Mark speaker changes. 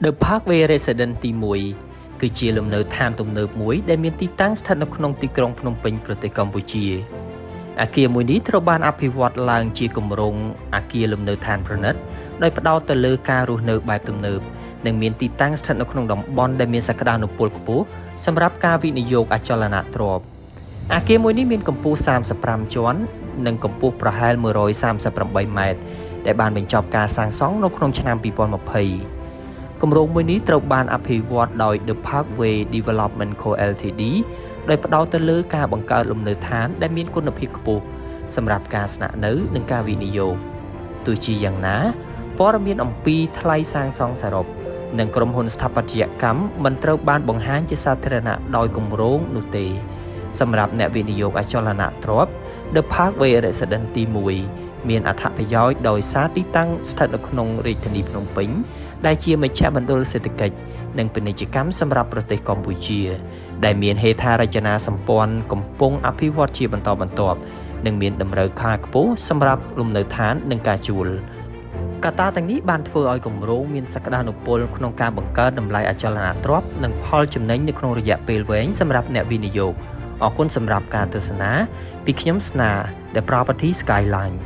Speaker 1: The Parkway Residence ទី1គឺជាលំនៅឋានទំនើបមួយដែលមានទីតាំងស្ថិតនៅក្នុងទីក្រុងភ្នំពេញប្រទេសកម្ពុជាអគារមួយនេះត្រូវបានអភិវឌ្ឍឡើងជាគម្រោងអគារលំនៅឋានប្រណិតដោយផ្ដោតទៅលើការរស់នៅបែបទំនើបនិងមានទីតាំងស្ថិតនៅក្នុងតំបន់ដែលមានសក្តានុពលខ្ពស់សម្រាប់ការវិនិយោគអចលនទ្រព្យអគារមួយនេះមានកម្ពស់35ជាន់និងកម្ពស់ប្រហែល138ម៉ែត្រដែលបានបញ្ចប់ការសាងសង់នៅក្នុងឆ្នាំ2020គម្រោងមួយនេះត្រូវបានអភិវឌ្ឍដោយ The Parkway Development Co Ltd ដោយផ្ដោតទៅលើការបង្កើតលំនៅឋានដែលមានគុណភាពខ្ពស់សម្រាប់ការស្នាក់នៅនិងការវិនិយោគទោះជាយ៉ាងណាព័ត៌មានអំពីថ្លៃសាងសង់សរុបនិងក្រុមហ៊ុនស្ថាបត្យកម្មមិនត្រូវបានបង្ហាញជាសាធារណៈដោយគម្រោងនោះទេសម្រាប់អ្នកវិនិយោគអចលនទ្រព្យ The Parkway Residence ទី1មានអត្ថប្រយោជន៍ដោយសារទីតាំងស្ថិតនៅក្នុងរាជធានីភ្នំពេញដែលជាមជ្ឈមណ្ឌលសេដ្ឋកិច្ចនិងពាណិជ្ជកម្មសម្រាប់ប្រទេសកម្ពុជាដែលមានហេដ្ឋារចនាសម្ព័ន្ធកំពុងអភិវឌ្ឍជាបន្តបន្ទាប់និងមានតម្រូវការខ្ពស់សម្រាប់លំនៅឋាននិងការជួលកត្តាទាំងនេះបានធ្វើឲ្យគម្រោងមានសក្តានុពលក្នុងការបង្កើនតម្លៃអចលនទ្រព្យនិងផលចំណេញនៅក្នុងរយៈពេលវែងសម្រាប់អ្នកវិនិយោគអរគុណសម្រាប់ការទស្សនាពីខ្ញុំស្នា The Property Skyline